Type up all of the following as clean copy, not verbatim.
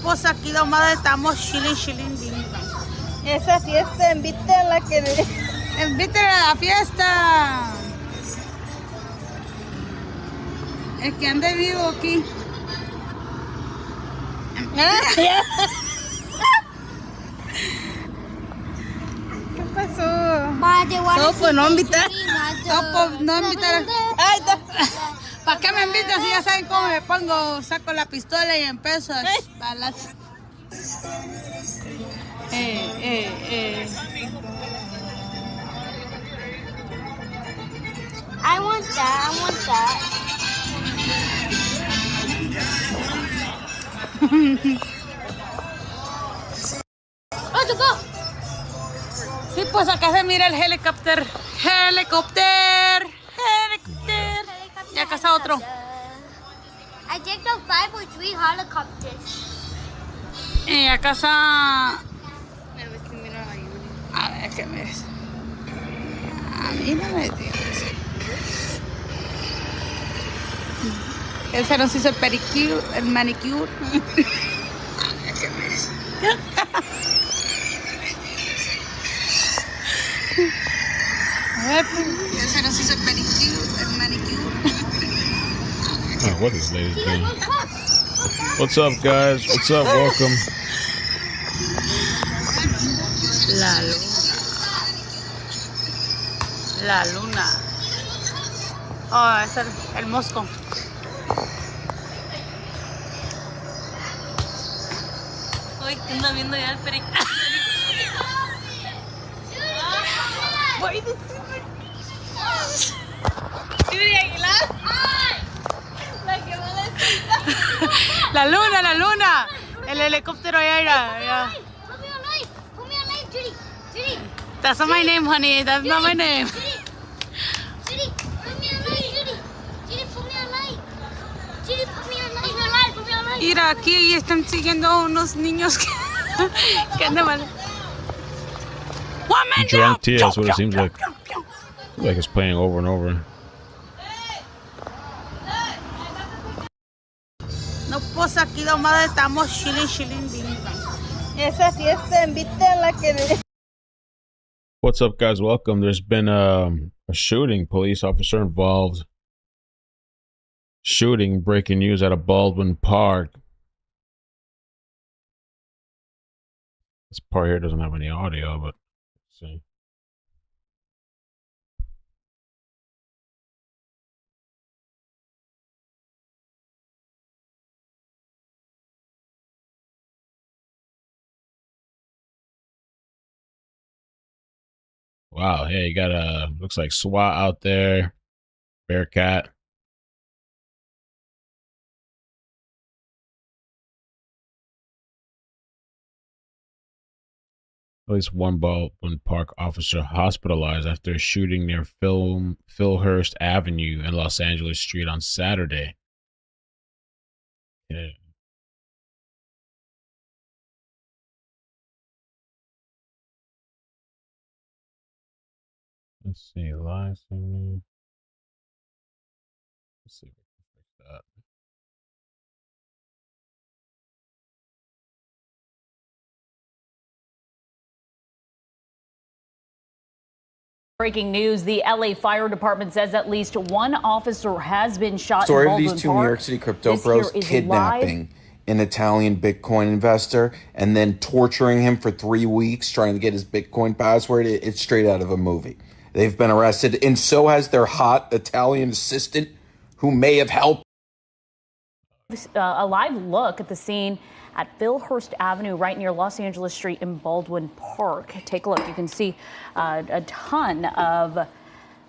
pues aquí nomás estamos chilling. Esa fiesta, invítenla que... Inviten a la fiesta. El que ande vivo aquí. ¿Qué pasó? No, pues no invitar. No invitar. ¿Para qué me invitan si ya saben cómo me pongo? Saco la pistola y empiezo a balas. I want that. Oh, to go. Sí, pues acá se mira el helicóptero. Y acá está otro. I think those 5 or 3 helicopters. Y acá está... A ver, ¿qué me ves? A mí no me digas. Ese no se hizo el pedicure, el manicure. A ver, ¿qué me ves? A ver, ese no se hizo el pedicure, el manicure. Oh, what is ladies doing? What's up, guys? What's up? Welcome. La luna. Oh, es el mosco. Uy, te ando viendo ya el perico. Voy a decir. Aguilar? La que va a decir. La luna. El helicóptero allá. Put me on live, Judy. That's not my name, honey. That's not my name. Judy, put me on live, Judy, put me on live. Judy, put me on live. Mira, aquí están siguiendo a unos niños que andan mal. Drunk tea, that's what it seems like. Like it's playing over and over. No, pues aquí nomás estamos chilling. Esa fiesta, invítenla que... What's up, guys? Welcome. There's been a shooting, police officer involved. Shooting, breaking news out of Baldwin Park. This part here doesn't have any audio, but let's see. Wow, yeah, you got looks like SWAT out there. Bearcat. At least one Baldwin Park officer hospitalized after a shooting near Filhurst Avenue and Los Angeles Street on Saturday. Yeah. Let's see, live streaming. Let's see if we can fix that. Breaking news, the LA Fire Department says at least one officer has been shot Story in of Baldwin these two Park. New York City crypto This bros here is kidnapping an Italian Bitcoin investor and then torturing him for 3 weeks trying to get his Bitcoin password. It's straight out of a movie. They've been arrested, and so has their hot Italian assistant who may have helped. A live look at the scene at Filhurst Avenue right near Los Angeles Street in Baldwin Park. Take a look. You can see a ton of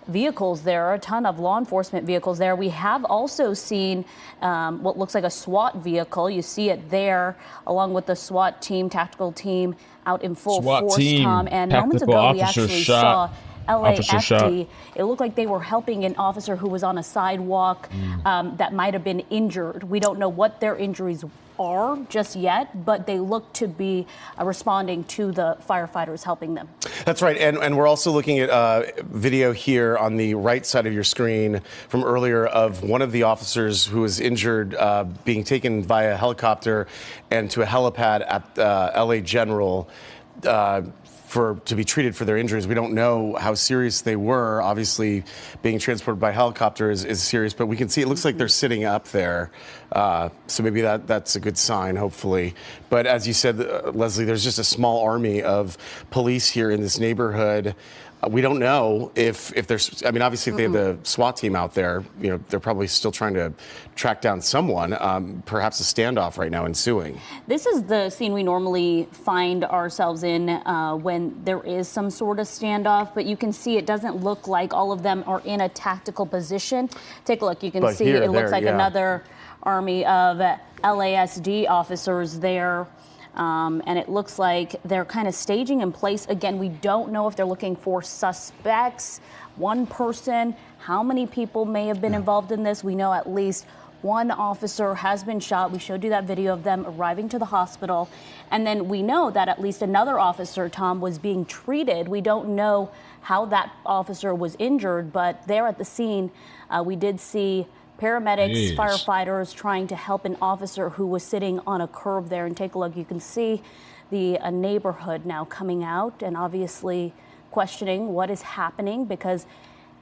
vehicles there, a ton of law enforcement vehicles there. We have also seen what looks like a SWAT vehicle. You see it there, along with the SWAT team, tactical team, out in full SWAT force, team, Tom. And moments tactical ago, we officer actually shot. saw Officer shot. LAFD. It looked like they were helping an officer who was on a sidewalk that might have been injured. We don't know what their injuries are just yet, but they look to be responding to the firefighters helping them. That's right, and we're also looking at video here on the right side of your screen from earlier of one of the officers who was injured being taken via helicopter and to a helipad at LA General to be treated for their injuries. We don't know how serious they were. Obviously, being transported by helicopter is serious, but we can see it looks like they're sitting up there. So maybe that's a good sign, hopefully. But as you said, Leslie, there's just a small army of police here in this neighborhood. We don't know if there's, I mean, obviously if they have the SWAT team out there, you know, they're probably still trying to track down someone, perhaps a standoff right now ensuing. This is the scene we normally find ourselves in when there is some sort of standoff, but you can see it doesn't look like all of them are in a tactical position. Take a look, you can see it looks like another army of LASD officers there. And it looks like they're kind of staging in place. Again, we don't know if they're looking for suspects, one person, how many people may have been involved in this. We know at least one officer has been shot. We showed you that video of them arriving to the hospital. And then we know that at least another officer, Tom, was being treated. We don't know how that officer was injured, but there at the scene, we did see paramedics, firefighters trying to help an officer who was sitting on a curb there. And take a look, you can see the neighborhood now coming out and obviously questioning what is happening, because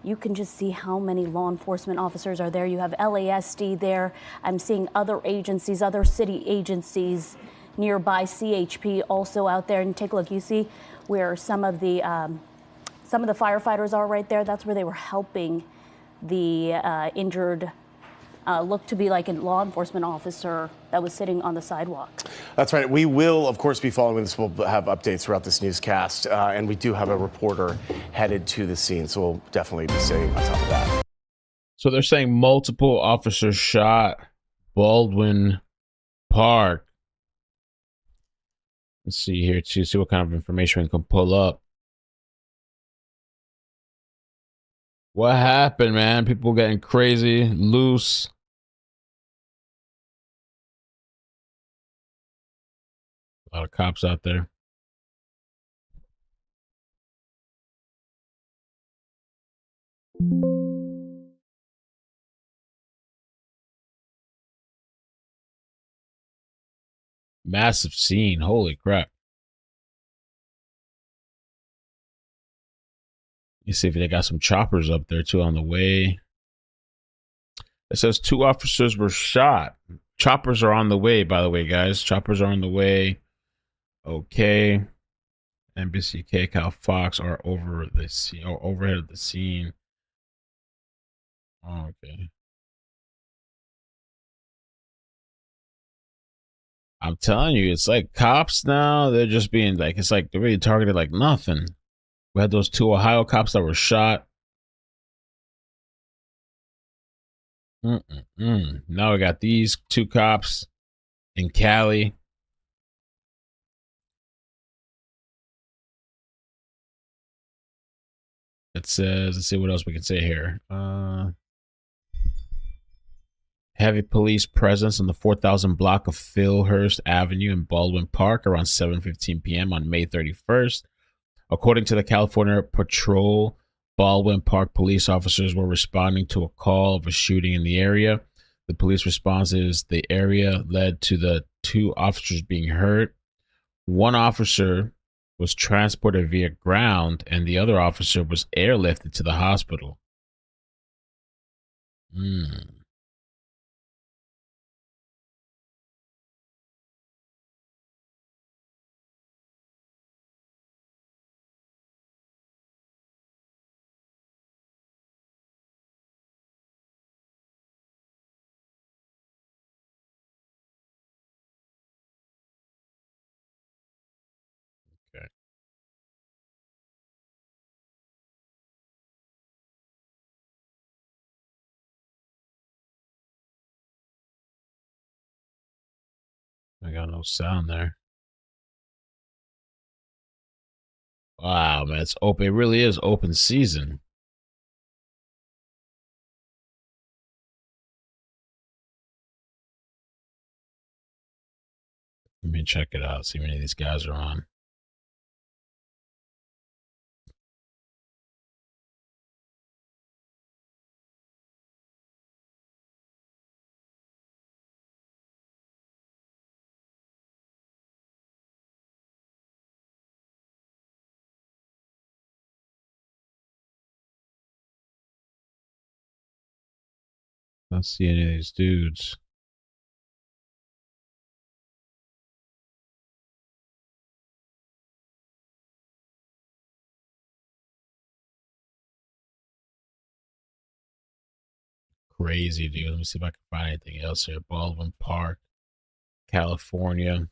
you can just see how many law enforcement officers are there. You have LASD there. I'm seeing other agencies, other city agencies nearby, CHP also out there. And take a look, you see where some of the firefighters are right there. That's where they were helping the injured, looked to be like a law enforcement officer that was sitting on the sidewalk. That's right. We will, of course, be following this. We'll have updates throughout this newscast, and we do have a reporter headed to the scene, so we'll definitely be staying on top of that. So they're saying multiple officers shot Baldwin Park. Let's see here to see what kind of information we can pull up. What happened, man? People getting crazy, loose. A lot of cops out there. Massive scene. Holy crap. You see if they got some choppers up there too on the way. It says 2 officers were shot. Choppers are on the way, by the way, guys. Choppers are on the way. Okay. NBC, Cal Fox are over the scene or overhead of the scene. Okay. I'm telling you, it's like cops now. They're just being like, it's like they're really targeted like nothing. We had those 2 Ohio cops that were shot. Now we got these 2 cops in Cali. It says, let's see what else we can say here. Heavy police presence on the 4,000 block of Filhurst Avenue in Baldwin Park around 7:15 p.m. on May 31st. According to the California Patrol, Baldwin Park police officers were responding to a call of a shooting in the area. The police response is the area led to the 2 officers being hurt. One officer was transported via ground, and the other officer was airlifted to the hospital. Okay. I got no sound there. Wow, man, it's open. It really is open season. Let me check it out. See how many of these guys are on. I don't see any of these dudes. Crazy, dude. Let me see if I can find anything else here. Baldwin Park, California.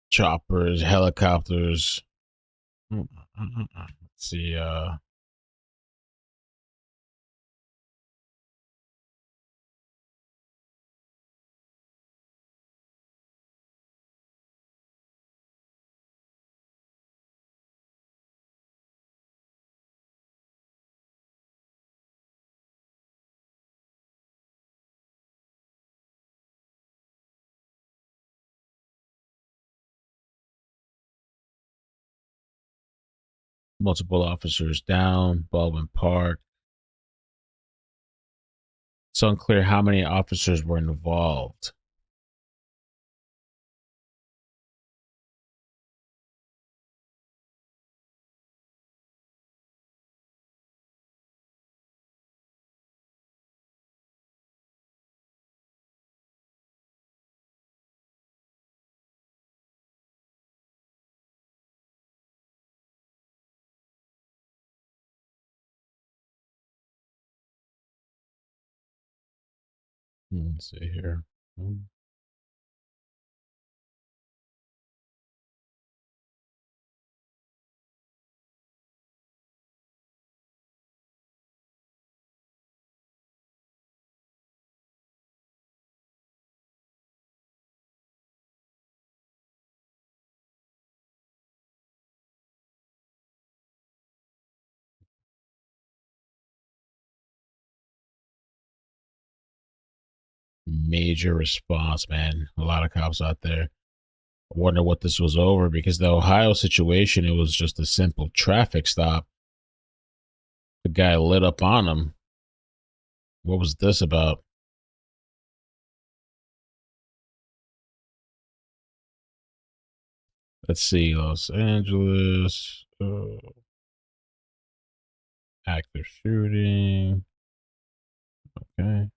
Choppers, helicopters. Let's see, multiple officers down, Baldwin Park. It's unclear how many officers were involved. Let's see here. Major response, man. A lot of cops out there. I wonder what this was over, because the Ohio situation, it was just a simple traffic stop. The guy lit up on him. What was this about? Let's see. Los Angeles. Active shooting. Okay.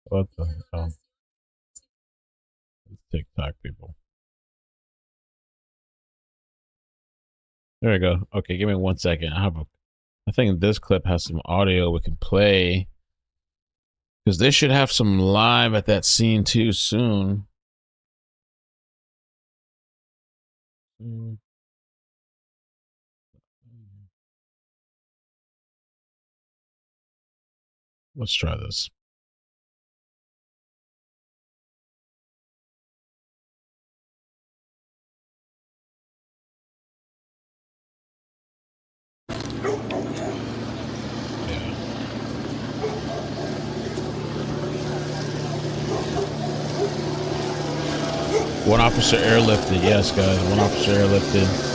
What the hell? TikTok people. There we go. Okay, give me 1 second. I think this clip has some audio we can play, because they should have some live at that scene too soon. Let's try this. One officer airlifted. Yes, guys. One officer airlifted.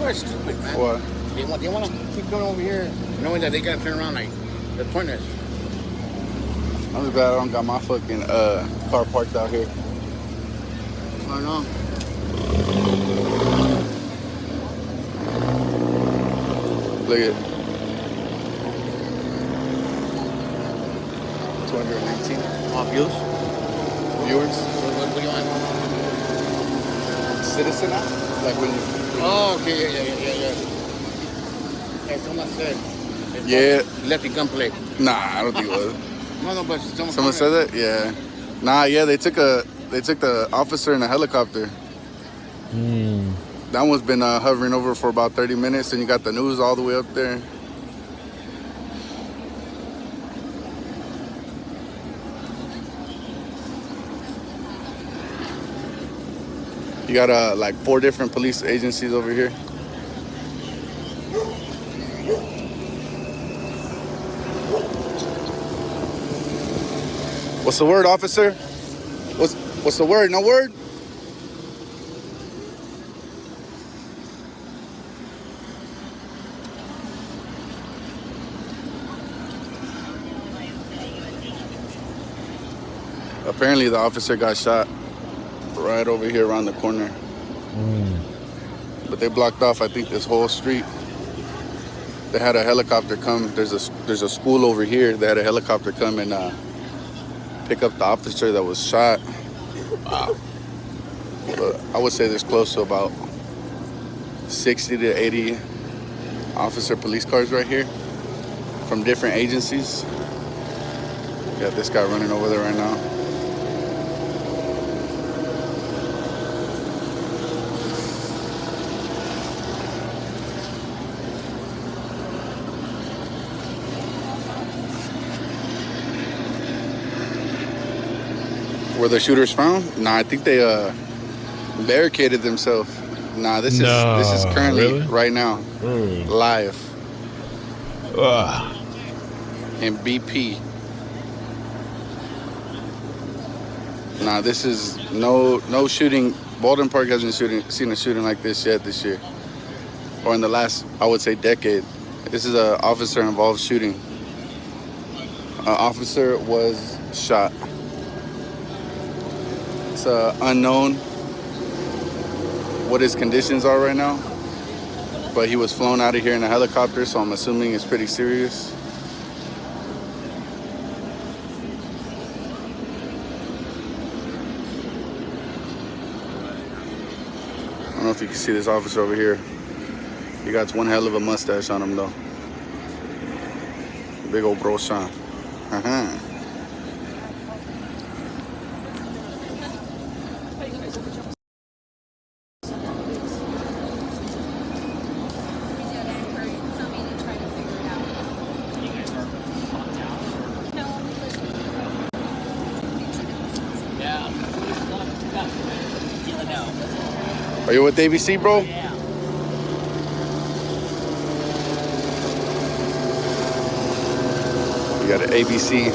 People are stupid, man. What? They want to keep going over here, knowing that they got to turn around like they're pointless. I'm just glad I don't got my fucking car parked out here. I know. Look at 219 Views? viewers. What do you want? Citizen app? Like when you... Oh, okay, yeah. Hey, someone said. Yeah. Lefty gunplay. Nah, I don't think it was. No, but Someone said that? Yeah. Nah, yeah, they took the officer in a helicopter. That one's been hovering over for about 30 minutes, and you got the news all the way up there. You got like 4 different police agencies over here. What's the word, officer? What's the word? No word? Apparently the officer got shot right over here around the corner. But they blocked off, I think, this whole street. They had a helicopter come. There's a school over here. They had a helicopter come and pick up the officer that was shot. Wow. But I would say there's close to about 60 to 80 officer police cars right here from different agencies. Got this guy running over there right now. Were the shooters found? Nah, I think they barricaded themselves. Nah, this is currently right now live in BP. Nah, this is no shooting. Baldwin Park hasn't seen a shooting like this yet this year, or in the last, I would say, decade. This is a officer involved shooting. An officer was shot. It's unknown what his conditions are right now, but he was flown out of here in a helicopter, so I'm assuming it's pretty serious. I don't know if you can see this officer over here. He got one hell of a mustache on him though. Big old bro Sean. Are you with ABC, bro? Yeah. You got an ABC.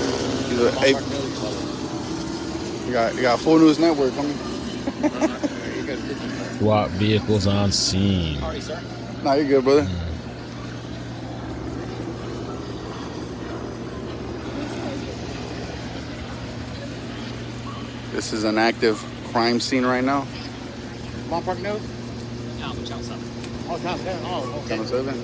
You got Full News Network, homie. SWAT vehicles on scene. Sorry, sir. Nah, you're good, brother. This is an active crime scene right now. Baldwin Park News? No, Channel 7. Oh, Channel 7. Oh, okay. Channel 7.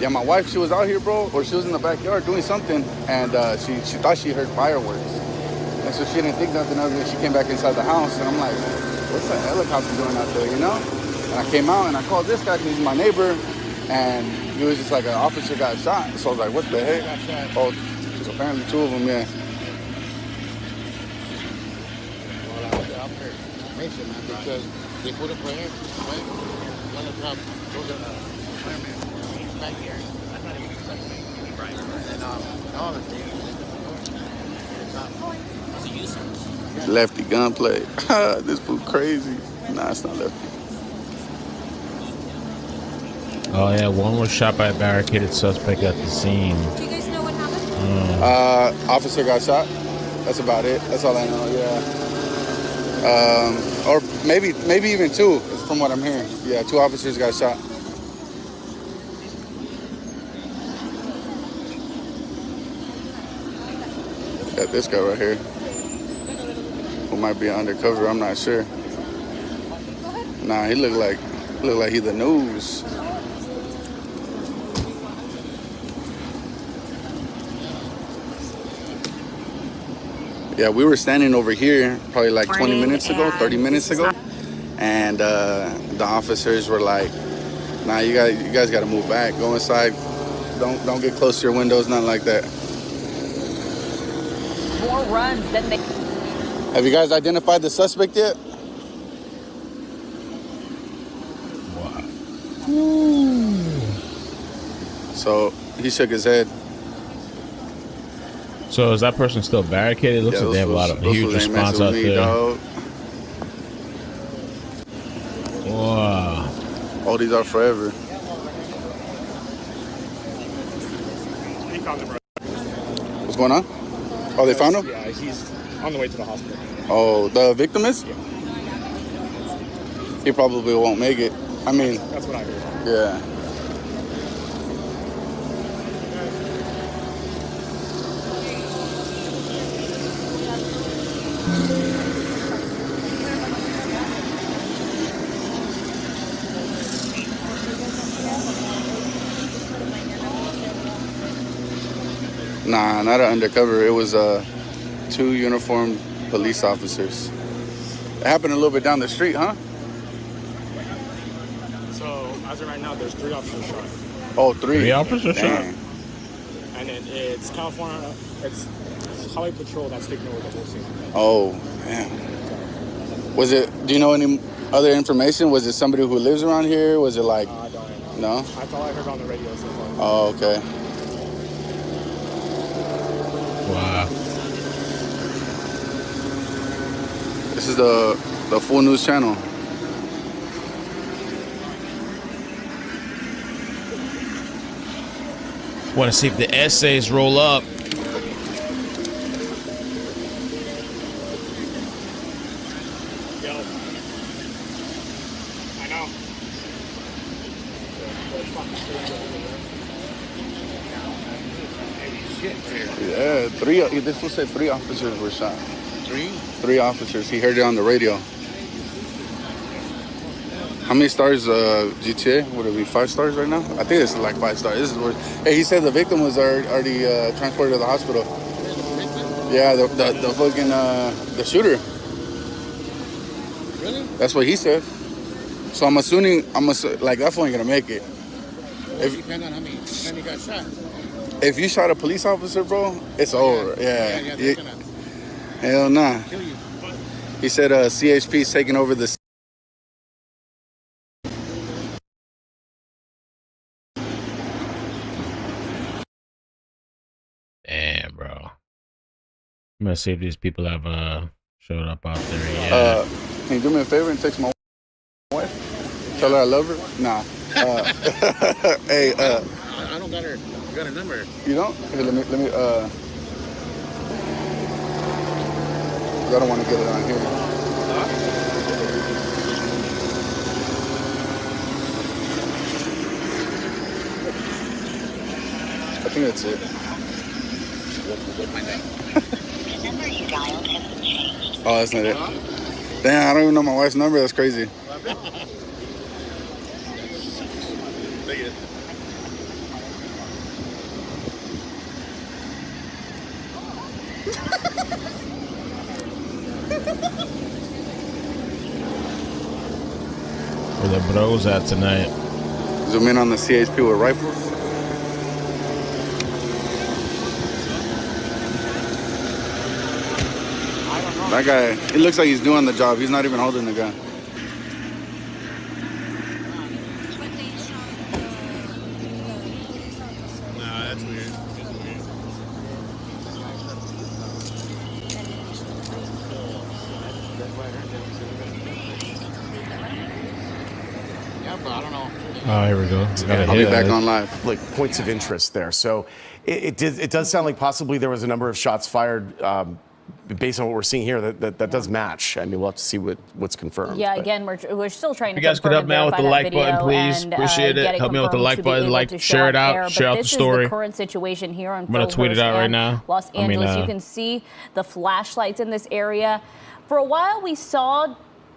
Yeah, my wife, she was out here, bro, or she was in the backyard doing something, and she thought she heard fireworks. And so she didn't think nothing of it. She came back inside the house, and I'm like, what's that helicopter doing out there, you know? And I came out, and I called this guy because he's my neighbor, and he was just like, an officer got shot. So I was like, what the heck? Oh, so apparently 2 of them, yeah. Because they put a prayer, right? One of the top, firemen back here. I'm not even expecting. Right. And all the things. Lefty gunplay. This fool crazy. Nah, it's not lefty. Oh yeah, one was shot by a barricaded suspect at the scene. Do you guys know what happened? Officer got shot. That's about it. That's all I know, yeah. Or maybe even 2, from what I'm hearing. Yeah, 2 officers got shot. Got this guy right here, who might be undercover. I'm not sure. Nah, he look like he the news. Yeah, we were standing over here probably like 20 minutes ago, 30 minutes ago, and the officers were like, "Nah, you guys got to move back. Go inside. Don't get close to your windows. Nothing like that." More runs than they. Have you guys identified the suspect yet? Wow. So he shook his head. So is that person still barricaded? It looks like they have a lot of huge response out there. Dog. Wow. All these are forever. What's going on? Oh, they found him? Yeah, he's on the way to the hospital. Oh, the victim is? Yeah. He probably won't make it. I mean, That's what I heard. yeah. Nah, not an undercover. It was 2 uniformed police officers. It happened a little bit down the street, huh? So, as of right now, there's 3 officers shot. Oh, 3. 3 officers shot? Dang. And then it's California, it's Highway Patrol that's taking over the whole scene. Oh, man. Was it, do you know any other information? Was it somebody who lives around here? Was it like, I don't know. no? That's all I heard on the radio so far. Oh, okay. Wow. This is the full news channel. Want to see if the essays roll up. Yo. I know. Yeah, 3. This will say 3 officers were shot. 3? 3 officers. He heard it on the radio. How many stars, GTA? Would it be 5 stars right now? I think it's like 5 stars. This is where, hey, he said the victim was already transported to the hospital. Yeah, the fucking, the shooter. Really? That's what he said. So I'm assuming, like, that fool ain't gonna make it. It depends on how many he got shot. If you shot a police officer, bro, it's over. Yeah. they're gonna Hell nah. kill you. He said CHP's taking over the. Damn, bro. I'm gonna see if these people have showed up out there yet. Can you do me a favor and text my wife? Tell her I love her? Nah. Hey, I don't got her. I got her number. you don't? Here, let me, I don't want to get it on here. I think that's it. Oh, that's not it. Damn, I don't even know my wife's number. That's crazy. Where the bros at tonight? Zoom in on the CHP with rifles. That guy, he looks like he's doing the job. He's not even holding the gun. Nah, that's weird. Yeah, but I don't know. Oh, here we go. I'll be back on live. Like points of interest there. So it does sound like possibly there was a number of shots fired based on what we're seeing here, that does match. I mean, we'll have to see what's confirmed. Yeah, but. again, we're still trying to You guys could help me out with the like button, please. Appreciate it. Help me with the like button, share it out, share out the story. This is the current situation here on I'm gonna tweet it out right now. Los Angeles. You can see the flashlights in this area. For a while, we saw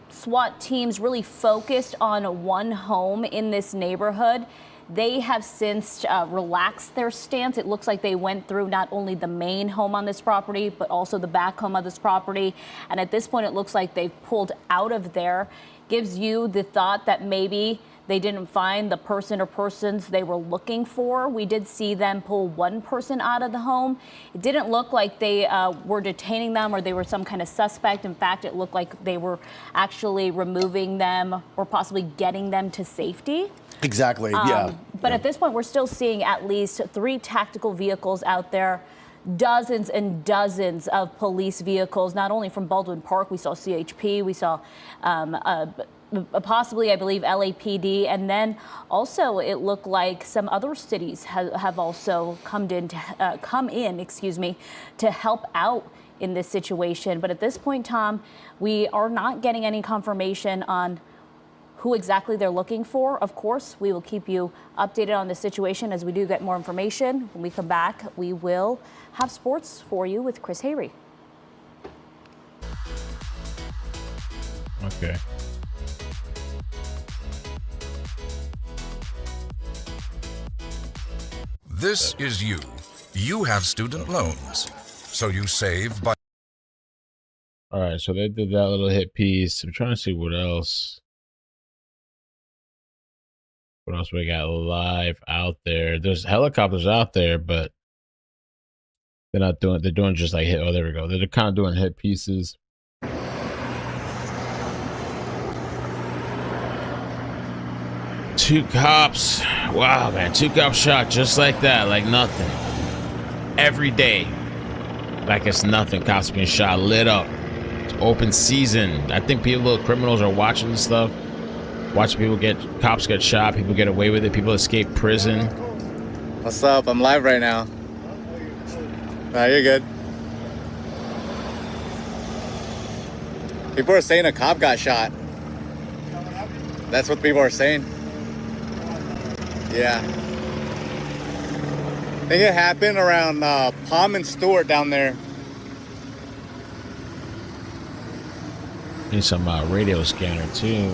SWAT teams really focused on one home in this neighborhood. They have since relaxed their stance. It looks like they went through not only the main home on this property, but also the back home of this property. And at this point, it looks like they've pulled out of there. Gives you the thought that maybe they didn't find the person or persons they were looking for. We did see them pull one person out of the home. It didn't look like they were detaining them or they were some kind of suspect. In fact, it looked like they were actually removing them or possibly getting them to safety. Exactly, yeah. But at this point, we're still seeing at least 3 tactical vehicles out there, dozens and dozens of police vehicles, not only from Baldwin Park. We saw CHP, we saw possibly, I believe, LAPD, and then also it looked like some other cities have also come in to help out in this situation. But at this point, Tom, we are not getting any confirmation on who exactly they're looking for. Of course, we will keep you updated on the situation as we do get more information. When we come back, we will have sports for you with Chris Hayrie. Okay. This is you. You have student loans, so you save by... All right, so they did that little hit piece. I'm trying to see what else. What else we got live out there? There's helicopters out there, but they're not doing. They're doing just like hit. Oh, there we go. They're kind of doing hit pieces. 2 cops. Wow, man. 2 cops shot just like that, like nothing. Every day, like it's nothing. Cops being shot, lit up. It's open season. I think little criminals are watching this stuff. Watch cops get shot, people get away with it, people escape prison. What's up? I'm live right now. Nah, you're good. People are saying a cop got shot. That's what people are saying. Yeah. I think it happened around Palm and Stewart down there. Need some radio scanner too.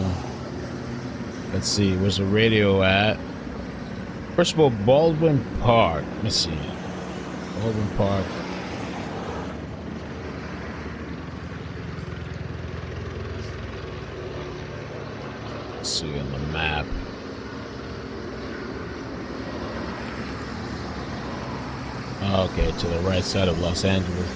Let's see, where's the radio at? First of all, Baldwin Park. Let me see. Baldwin Park. Let's see on the map. Okay, to the right side of Los Angeles.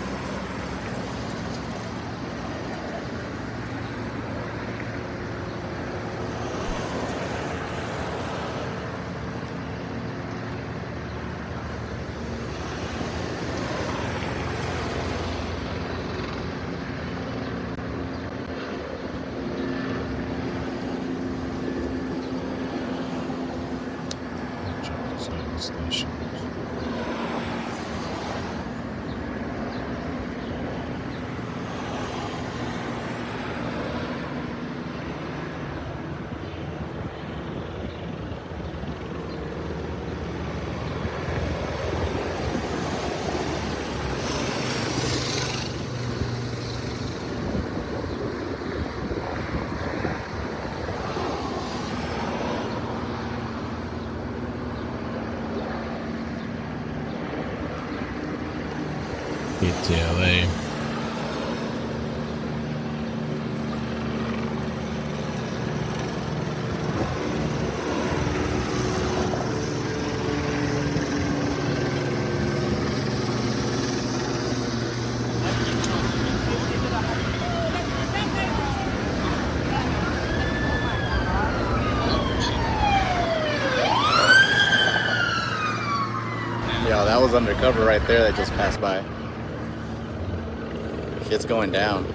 PTLA. Yo, that was undercover right there that just passed by. Shit's going down.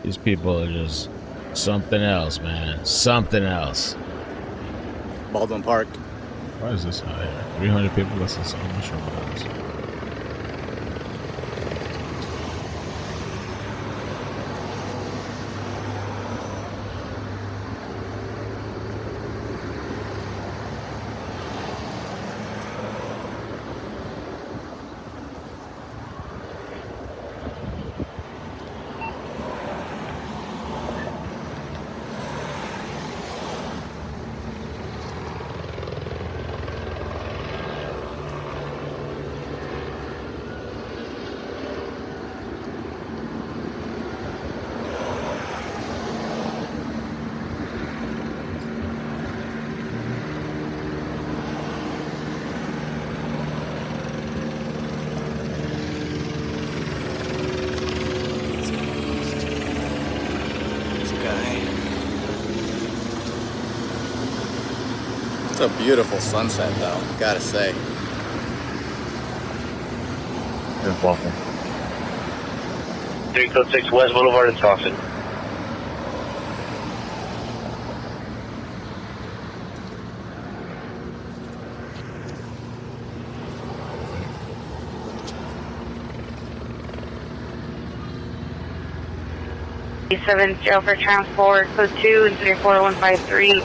These people are just Something else, man. Something else. Baldwin Park. Why is this higher? 300 people. That's insane. I'm not sure what that is. It's a beautiful sunset, though, gotta say. It's awesome. 306 West Boulevard in Dawson. Seven jail for transport, code 2 and 34153.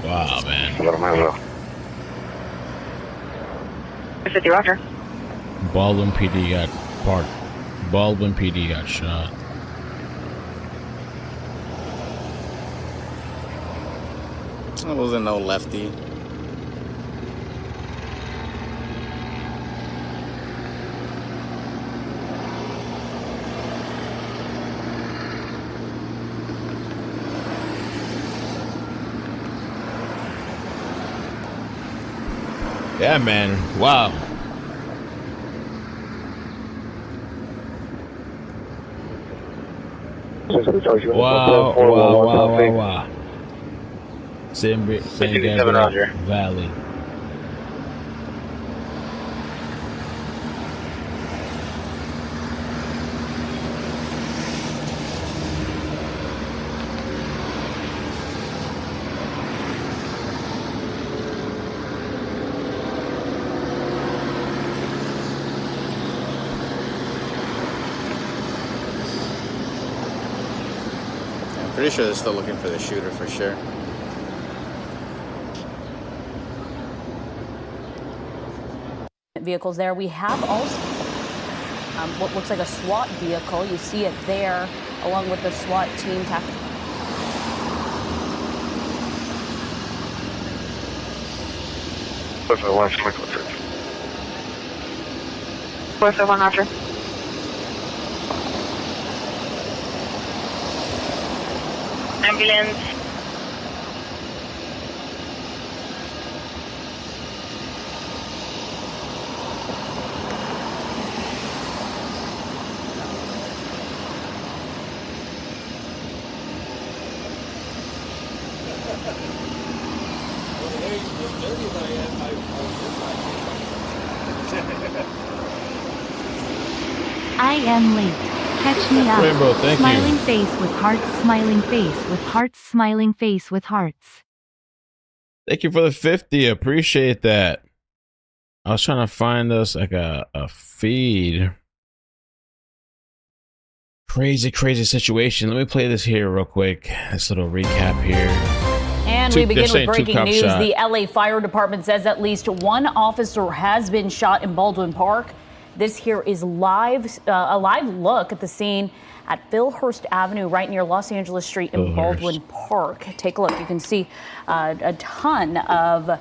Wow, man. 50 Roger. Baldwin PD got parked. Baldwin PD got shot. That wasn't no lefty. Yeah, man. Wow. Wow. San Gabriel Valley. Pretty sure they're still looking for the shooter for sure. Vehicles there. We have also what looks like a SWAT vehicle. You see it there, along with the SWAT team. What's the one, Roger? Ambulance. I am late. Catch me up. Rainbow, thank smiling you. face with hearts, smiling face with hearts, smiling face with hearts. Thank you for the 50. Appreciate that. I was trying to find us like a feed. Crazy situation. Let me play this here real quick. This little recap here. And we begin with breaking news. Shot. The LA Fire Department says at least one officer has been shot in Baldwin Park. This here is a live look at the scene at Filhurst Avenue, right near Los Angeles Street in Baldwin Park. Take a look. You can see a ton of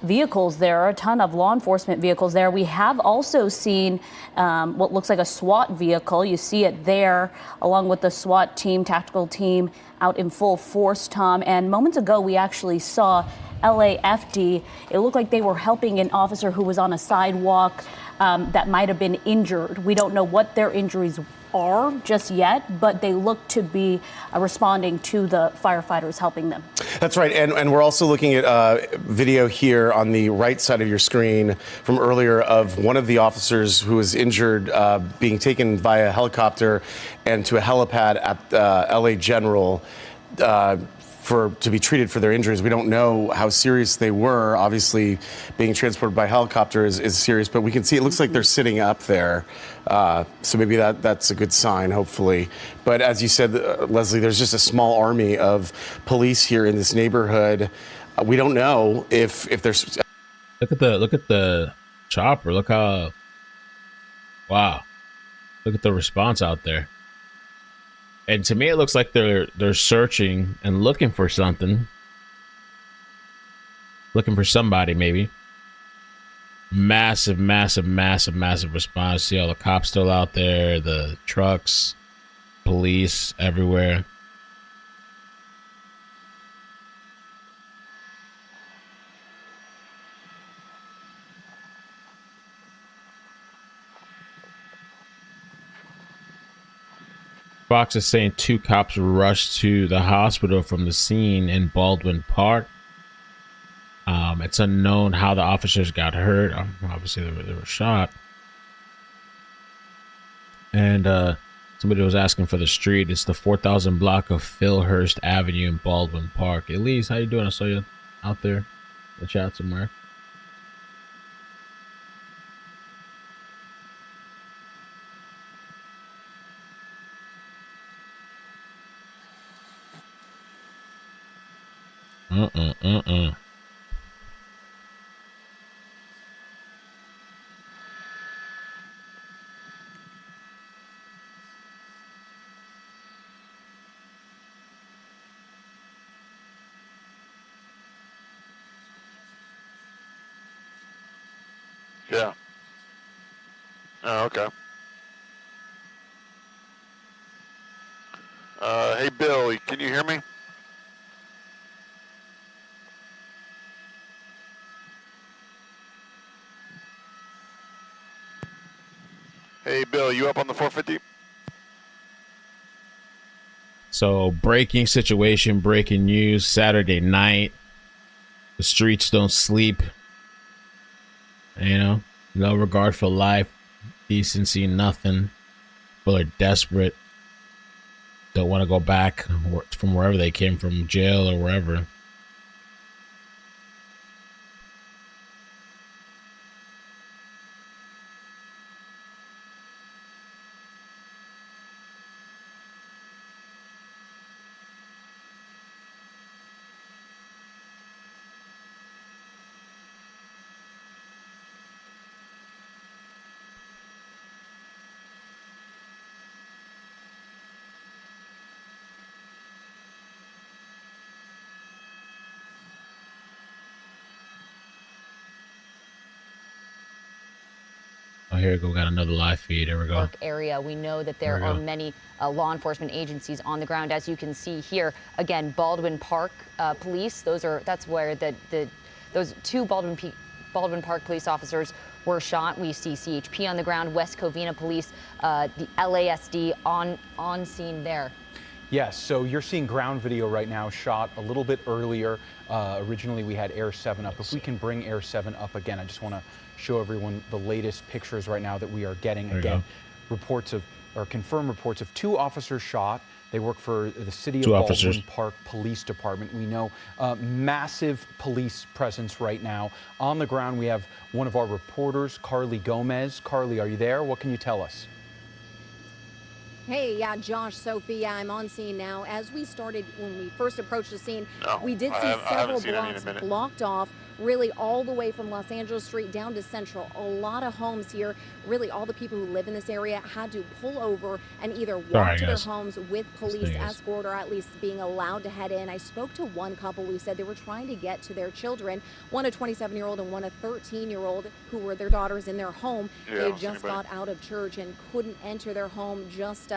vehicles there, a ton of law enforcement vehicles there. We have also seen what looks like a SWAT vehicle. You see it there, along with the SWAT team, tactical team, out in full force, Tom. And moments ago, we actually saw LAFD. It looked like they were helping an officer who was on a sidewalk that might have been injured. We don't know what their injuries are just yet, but they look to be responding to the firefighters helping them. That's right, and we're also looking at video here on the right side of your screen from earlier of one of the officers who was injured being taken via helicopter and to a helipad at LA General to be treated for their injuries. We don't know how serious they were. Obviously, being transported by helicopter is serious, but we can see it looks like they're sitting up there. So maybe that's a good sign, hopefully. But as you said, Leslie, there's just a small army of police here in this neighborhood. We don't know if there's. Look at the chopper. Look how. Wow. Look at the response out there. And to me, it looks like they're searching and looking for something. Looking for somebody, maybe. Massive, massive, massive, massive response. See all the cops still out there, the trucks, police everywhere. Fox is saying 2 cops rushed to the hospital from the scene in Baldwin Park. It's unknown how the officers got hurt. Obviously, they were shot. And somebody was asking for the street. It's the 4000 block of Filhurst Avenue in Baldwin Park. Elise, how you doing? I saw you out there in the chat somewhere. Yeah. Oh, okay. Hey, Bill, can you hear me? Hey, Bill, you up on the 450? So, breaking situation, breaking news, Saturday night. The streets don't sleep. You know, no regard for life, decency, nothing. People are desperate. Don't want to go back from wherever they came from, jail or wherever. Oh, here we go. We got another live feed. There we go. Area. We know that there are many law enforcement agencies on the ground, as you can see here. Again, Baldwin Park police. That's where those 2 Baldwin Park police officers were shot. We see CHP on the ground, West Covina Police, the LASD on scene there. Yes, so you're seeing ground video right now shot a little bit earlier. Originally, we had Air 7 up. If we can bring Air 7 up again, I just want to show everyone the latest pictures right now that we are getting. Again, confirmed reports of 2 officers shot. They work for the city of Baldwin Park Police Department. We know massive police presence right now. On the ground, we have one of our reporters, Carly Gomez. Carly, are you there? What can you tell us? Hey, yeah, Josh, Sophie, I'm on scene now. As we started, when we first approached the scene, we did see several blocks blocked off, really all the way from Los Angeles Street down to Central. A lot of homes here. Really, all the people who live in this area had to pull over and either walk to their homes with police escort or at least being allowed to head in. I spoke to one couple who said they were trying to get to their children, one a 27-year-old and one a 13-year-old, who were their daughters in their home. They just got out of church and couldn't enter their home just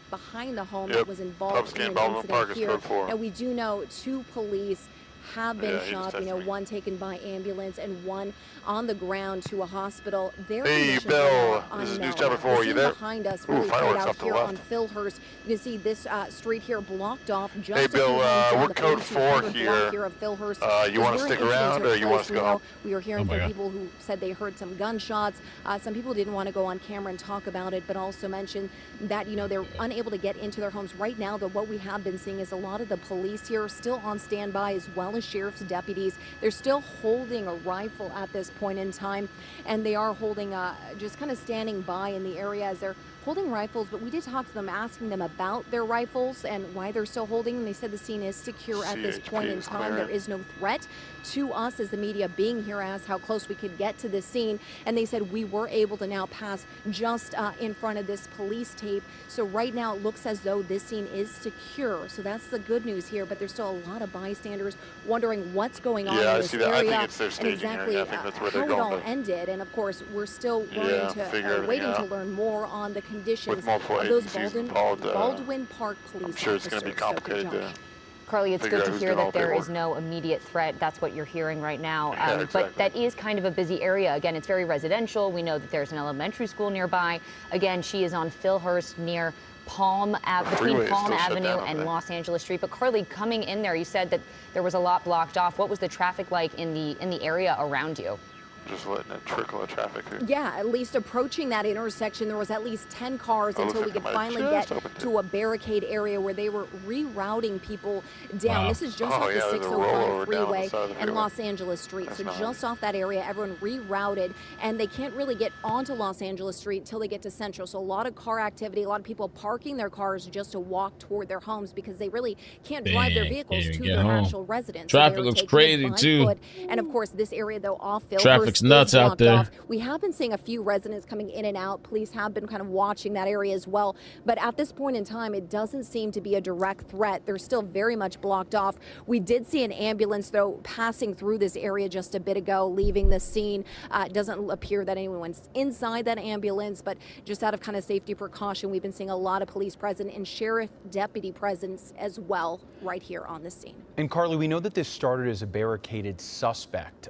behind the home that was involved in an incident here. And we do know 2 police have been shot. You know, one taken by ambulance and one on the ground to a hospital. Their Hey, Bill, this is News Channel 4. Are you there? Behind us, Ooh, really fireworks out off the here left. on Filhurst. You can see this street here blocked off. Just Hey, a few Bill, homes down we're the code 4 4200 here. block here of Filhurst. You want to stick around or you want us to go home? We were hearing Oh my from God. people who said they heard some gunshots. Some people didn't want to go on camera and talk about it, but also mentioned that, you know, they're unable to get into their homes right now. Though what we have been seeing is a lot of the police here are still on standby, as well as sheriff's deputies. They're still holding a rifle at this point in time, and they are holding just kind of standing by in the area as they're holding rifles. But we did talk to them, asking them about their rifles and why they're still holding them. They said the scene is secure at this point in time. There is no threat to us as the media being here, asked how close we could get to the scene, and they said we were able to now pass just in front of this police tape. So right now it looks as though this scene is secure. So that's the good news here, but there's still a lot of bystanders wondering what's going on in I this see that. area I think it's their staging exactly area. I think that's where how they're it going all to ended. And of course, we're still figure waiting to out. learn more on the conditions With multiple of those agencies involved, Baldwin Park police I'm sure it's going to be officers. So, complicated Josh. to Carly, it's figure good out to who's hear doing all that the there is paperwork. no immediate threat. That's what you're hearing right now. Yeah, exactly. But that is kind of a busy area. Again, it's very residential. We know that there's an elementary school nearby. Again, she is on Filhurst near between freeway is Palm still shut Avenue down up and there. Los Angeles Street. But Carly, coming in there, you said that there was a lot blocked off. What was the traffic like in the area around you? Just letting it trickle of traffic through. Yeah, at least approaching that intersection, there was at least 10 cars Oh, until looks we could like it might finally have get just opened to a barricade area where they were rerouting people down. Wow. This is just Oh, off yeah, the there's a 605 rollover down the freeway side of the and freeway. Los Angeles Street. That's So not just off that area, everyone rerouted, and they can't really get onto Los Angeles Street until they get to Central. So a lot of car activity, a lot of people parking their cars just to walk toward their homes because they really can't drive their Dang, vehicles can't to even their get home. actual residence. Traffic they're looks taking it crazy, by too. foot. And of course, this area though off Filhurst Traffic's is nuts out blocked there. off. We have been seeing a few residents coming in and out. Police have been kind of watching that area as well. But at this point in time, it doesn't seem to be a direct threat. They're still very much blocked off. We did see an ambulance, though, passing through this area just a bit ago, leaving the scene. It doesn't appear that anyone's inside that ambulance, but just out of kind of safety precaution, we've been seeing a lot of police present and sheriff deputy presence as well right here on the scene. And Carly, we know that this started as a barricaded suspect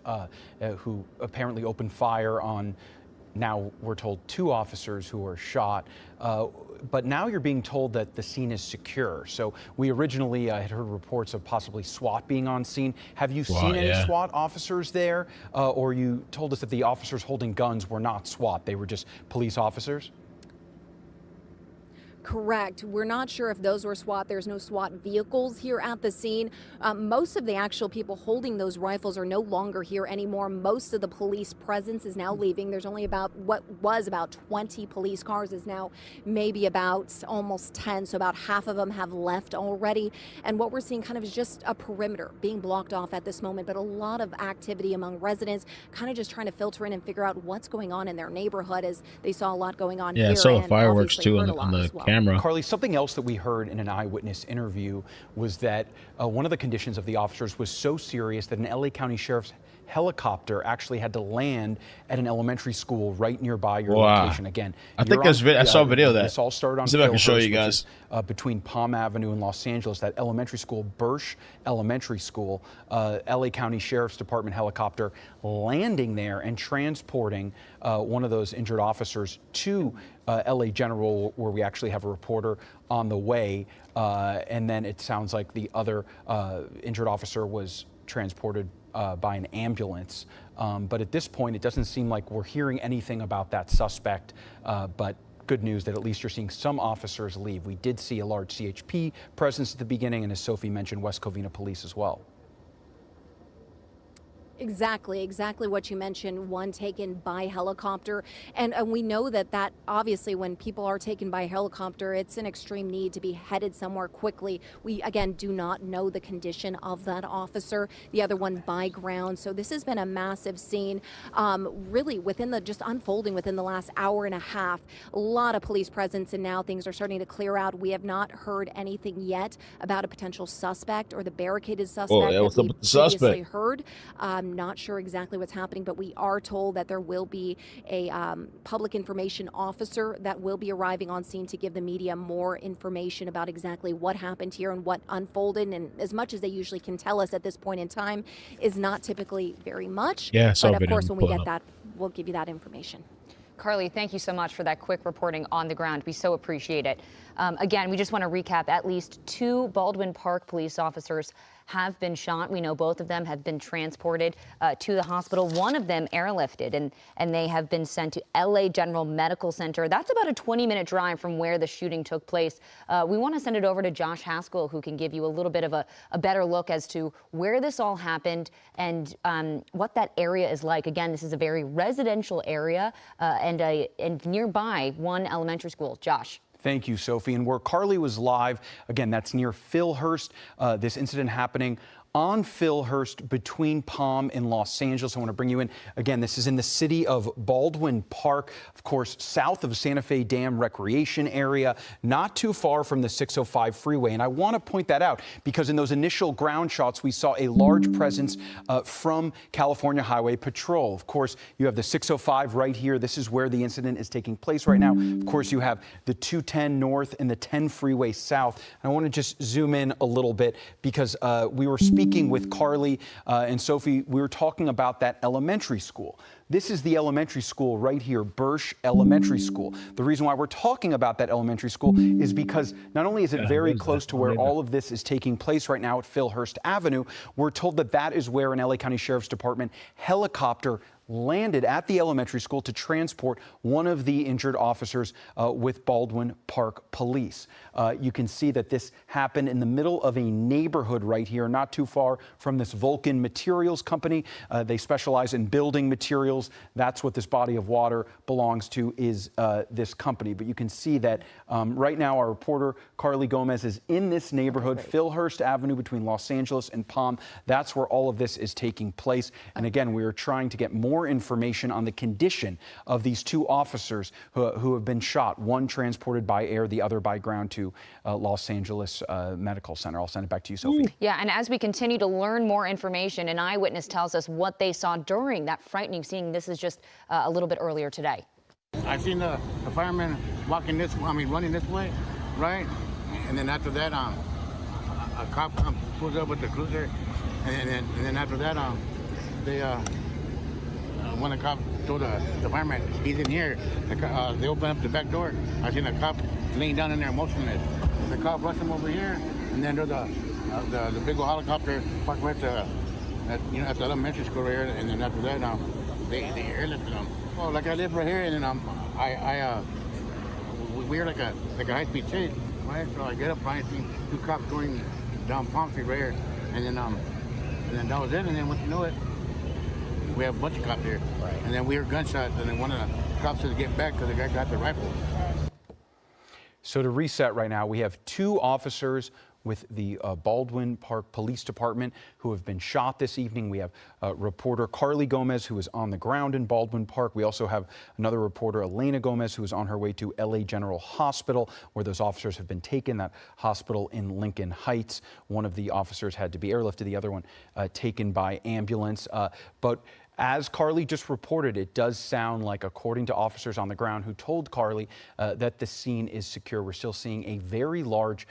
who apparently opened fire on, now we're told, 2 officers who were shot. But now you're being told that the scene is secure. So we originally had heard reports of possibly SWAT being on scene. Have you seen any SWAT officers there? Or you told us that the officers holding guns were not SWAT, they were just police officers? Correct. We're not sure if those were SWAT. There's no SWAT vehicles here at the scene. Most of the actual people holding those rifles are no longer here anymore. Most of the police presence is now leaving. There's only about what was about 20 police cars is now maybe about almost 10. So about half of them have left already. And what we're seeing kind of is just a perimeter being blocked off at this moment, but a lot of activity among residents kind of just trying to filter in and figure out what's going on in their neighborhood as they saw a lot going on here. Yeah, I saw the and fireworks obviously too heard on a lot the as well. camera. Carly, something else that we heard in an eyewitness interview was that one of the conditions of the officers was so serious that an LA County Sheriff's helicopter actually had to land at an elementary school right nearby your location. Again, I think I saw a video of that. This all started on See if I can show Filhurst, you which guys. is, between Palm Avenue and Los Angeles, that elementary school, Birch Elementary School, LA County Sheriff's Department helicopter landing there and transporting one of those injured officers to LA General, where we actually have a reporter on the way. And then it sounds like the other injured officer was transported by an ambulance. But at this point, it doesn't seem like we're hearing anything about that suspect. But good news that at least you're seeing some officers leave. We did see a large CHP presence at the beginning, and as Sophie mentioned, West Covina Police as well. Exactly what you mentioned, one taken by helicopter. And we know that obviously when people are taken by helicopter, it's an extreme need to be headed somewhere quickly. We, again, do not know the condition of that officer, the other one by ground. So this has been a massive scene, really just unfolding within the last hour and a half. A lot of police presence, and now things are starting to clear out. We have not heard anything yet about a potential suspect or the barricaded suspect what's that up we with the suspect? previously heard. I'm not sure exactly what's happening, but we are told that there will be a public information officer that will be arriving on scene to give the media more information about exactly what happened here and what unfolded. And as much as they usually can tell us at this point in time is not typically very much. Yeah, but of course, when we get that, we'll give you that information. Carly, thank you so much for that quick reporting on the ground. We so appreciate it. Again, we just want to recap, at least 2 Baldwin Park police officers have been shot. We know both of them have been transported to the hospital, one of them airlifted, and they have been sent to LA General Medical Center. That's about a 20-minute drive from where the shooting took place. We want to send it over to Josh Haskell, who can give you a little bit of a better look as to where this all happened and what that area is like. Again, this is a very residential area and nearby one elementary school. Josh. Thank you, Sophie. And where Carly was live, again, that's near Filhurst. This incident happening on Filhurst between Palm and Los Angeles. I want to bring you in. Again, this is in the city of Baldwin Park, of course, south of Santa Fe Dam Recreation Area, not too far from the 605 freeway. And I want to point that out because in those initial ground shots, we saw a large presence from California Highway Patrol. Of course, you have the 605 right here. This is where the incident is taking place right now. Of course, you have the 210 north and the 10 freeway south. And I want to just zoom in a little bit because we were speaking with Carly and Sophie, we were talking about that elementary school. This is the elementary school right here, Bursch Elementary School. The reason why we're talking about that elementary school is because not only is it very close to where all of this is taking place right now at Filhurst Avenue, we're told that that is where an LA County Sheriff's Department helicopter landed at the elementary school to transport one of the injured officers with Baldwin Park Police. You can see that this happened in the middle of a neighborhood right here, not too far from this Vulcan Materials company. They specialize in building materials. That's what this body of water belongs to, is this company. But you can see that right now our reporter Carly Gomez is in this neighborhood, Filhurst Avenue between Los Angeles and Palm. That's where all of this is taking place. And again, we are trying to get more information on the condition of these 2 officers who have been shot, one transported by air, the other by ground to Los Angeles Medical Center. I'll send it back to you, Sophie. Yeah, and as we continue to learn more information, an eyewitness tells us what they saw during that frightening scene. This is just a little bit earlier today. I seen the fireman running this way, right? And then after that, a cop pulls up with the cruiser, and then after that, when the cop told the fireman he's in here, they open up the back door. I seen a cop laying down in there motionless. The cop rushed him over here, and then there's the big old helicopter parked right at the elementary school right here. And then after that, they airlifted him. Well, like I live right here, and then we're like a high-speed chase, right? So I get up, I see 2 cops going down Palm Street right here, and then that was it. And then once you know it, we have a bunch of cops here, and then we heard gunshots, and then one of the cops said to get back because the guy got the rifle. So to reset right now, we have 2 officers with the Baldwin Park Police Department who have been shot this evening. We have reporter Carly Gomez, who is on the ground in Baldwin Park. We also have another reporter, Elena Gomez, who is on her way to LA General Hospital, where those officers have been taken, that hospital in Lincoln Heights. One of the officers had to be airlifted, the other one taken by ambulance. But as Carly just reported, it does sound like, according to officers on the ground who told Carly that the scene is secure. We're still seeing a very large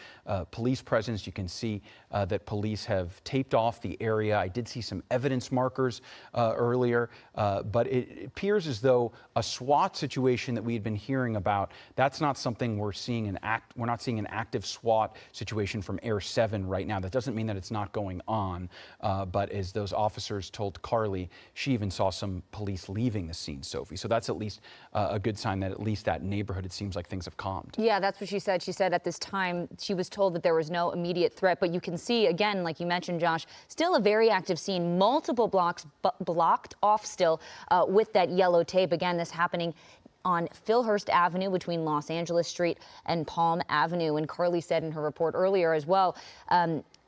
police presence. You can see that police have taped off the area. I did see some evidence markers earlier, but it appears as though a SWAT situation that we had been hearing about, that's not something we're seeing we're not seeing an active SWAT situation from Air 7 right now. That doesn't mean that it's not going on, but as those officers told Carly, she even saw some police leaving the scene, Sophie. So that's at least a good sign that at least that neighborhood, it seems like things have calmed. Yeah, that's what she said. She said at this time she was told that there was no immediate threat, but you can see, again, like you mentioned, Josh, still a very active scene, multiple blocks blocked off still with that yellow tape. Again, this happening on Filhurst Avenue between Los Angeles Street and Palm Avenue. And Carly said in her report earlier as well,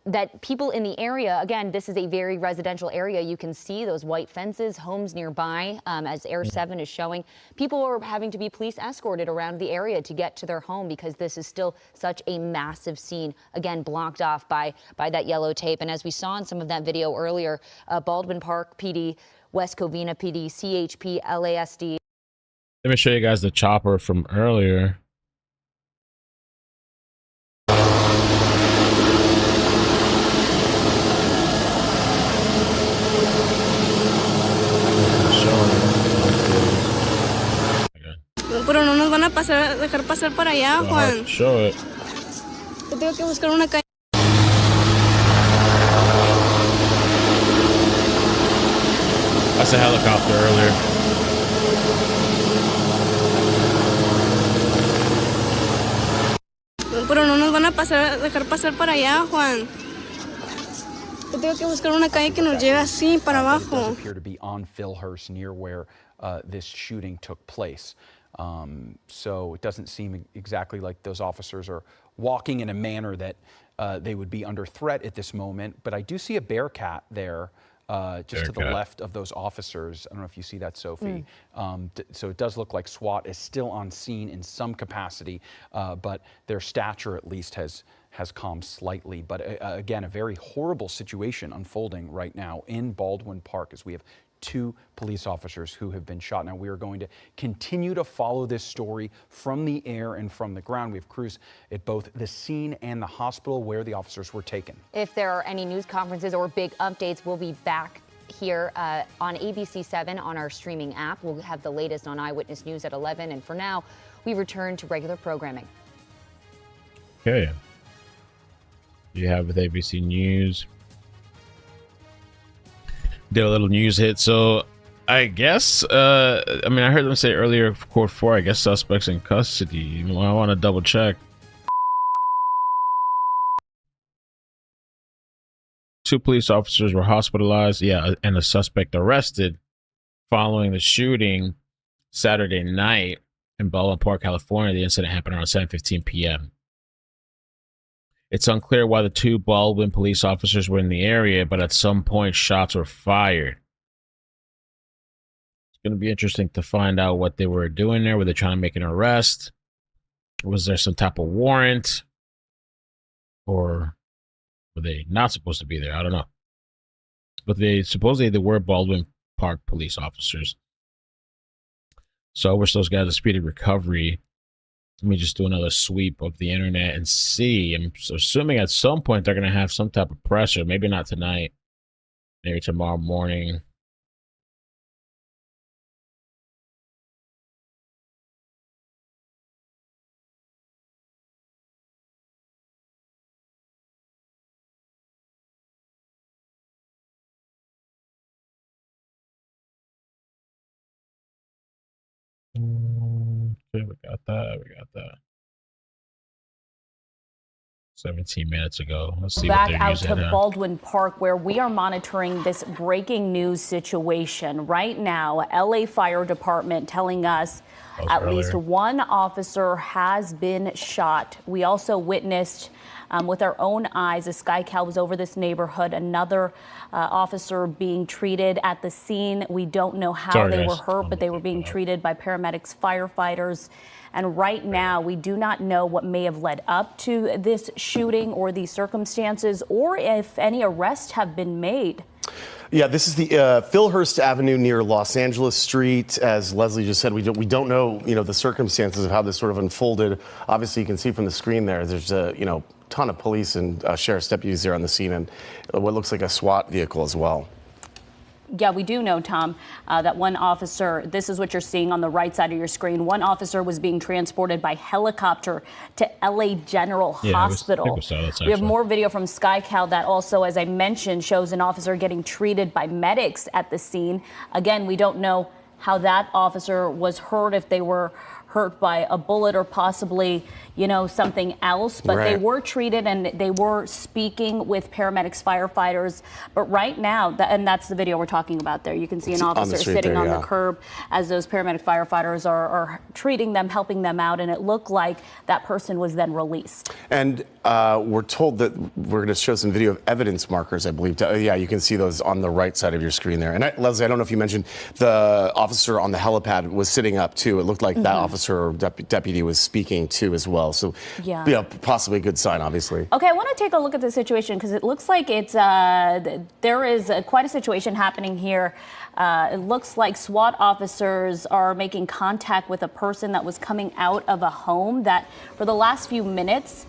that people in the area, again, this is a very residential area. You can see those white fences, homes nearby, as Air 7 is showing. People are having to be police escorted around the area to get to their home because this is still such a massive scene, again, blocked off by that yellow tape. And as we saw in some of that video earlier, Baldwin Park PD, West Covina PD, CHP, LASD. Let me show you guys the chopper from earlier. Pero no nos van a dejar pasar para allá, Juan. Show it. Yo tengo que buscar una calle. That's a helicopter earlier. Pero no nos van a dejar pasar para allá, Juan. Yo tengo que buscar una calle que nos lleve así para abajo. It does appear to be on Filhurst, near where this shooting took place. So it doesn't seem exactly like those officers are walking in a manner that they would be under threat at this moment. But I do see a Bearcat there, just to the left of those officers. I don't know if you see that, Sophie. So it does look like SWAT is still on scene in some capacity, but their stature at least has calmed slightly. But again, a very horrible situation unfolding right now in Baldwin Park as we have 2 police officers who have been shot. Now, we are going to continue to follow this story from the air and from the ground. We have crews at both the scene and the hospital where the officers were taken. If there are any news conferences or big updates, we'll be back here on ABC 7 on our streaming app. We'll have the latest on Eyewitness News at 11. And for now, we return to regular programming. Okay. You have with ABC News. Did a little news hit. So I guess, I mean, I heard them say earlier, court 4, I guess suspects in custody. I want to double check. 2 police officers were hospitalized. Yeah. And the suspect arrested following the shooting Saturday night in Baldwin Park, California. The incident happened around 7:15 p.m. It's unclear why the 2 Baldwin police officers were in the area, but at some point shots were fired. It's going to be interesting to find out what they were doing there. Were they trying to make an arrest? Was there some type of warrant? Or were they not supposed to be there? I don't know. But supposedly they were Baldwin Park police officers. So I wish those guys a speedy recovery. Let me just do another sweep of the internet and see. I'm assuming at some point they're going to have some type of presser. Maybe not tonight. Maybe tomorrow morning. Okay, we got that. 17 minutes ago. Let's see Back what they're out using to now. Baldwin Park, where we are monitoring this breaking news situation. Right now, LA Fire Department telling us at least 1 officer has been shot. We also witnessed with our own eyes, as SkyCal was over this neighborhood, another officer being treated at the scene. We don't know how they were hurt, but they were being treated by paramedics, firefighters. And right now, we do not know what may have led up to this shooting or these circumstances, or if any arrests have been made. Yeah, this is the Filhurst Avenue near Los Angeles Street. As Leslie just said, we don't know, the circumstances of how this sort of unfolded. Obviously, you can see from the screen there's a, ton of police and sheriff's deputies there on the scene, and what looks like a SWAT vehicle as well. Yeah, we do know, Tom, that 1 officer, this is what you're seeing on the right side of your screen. 1 officer was being transported by helicopter to LA General Hospital. We have more video from SkyCal that also, as I mentioned, shows an officer getting treated by medics at the scene. Again, we don't know how that officer was hurt, if they were hurt by a bullet or possibly, you know, something else, but they were treated and they were speaking with paramedics, firefighters. But right now, and that's the video we're talking about there. You can see an officer sitting on the curb as those paramedic firefighters are treating them, helping them out, and it looked like that person was then released. And we're told that we're going to show some video of evidence markers, I believe. Yeah, you can see those on the right side of your screen there. And Leslie, I don't know if you mentioned the officer on the helipad was sitting up too. It looked like that officer or deputy was speaking too as well. So, yeah, possibly a good sign, obviously. Okay, I want to take a look at the situation because it looks like it's there is quite a situation happening here. It looks like SWAT officers are making contact with a person that was coming out of a home that for the last few minutes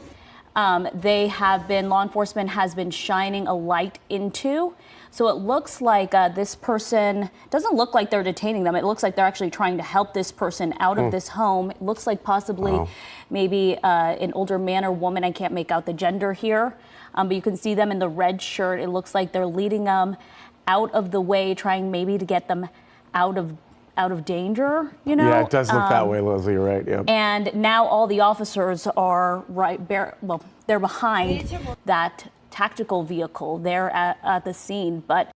law enforcement has been shining a light into. So it looks like this person, doesn't look like they're detaining them. It looks like they're actually trying to help this person out of this home. It looks like possibly maybe an older man or woman. I can't make out the gender here, but you can see them in the red shirt. It looks like they're leading them out of the way, trying maybe to get them out of danger, you know? Yeah, it does look that way, Leslie, you're right, yeah. And now all the officers are they're behind that tactical vehicle there at the scene, but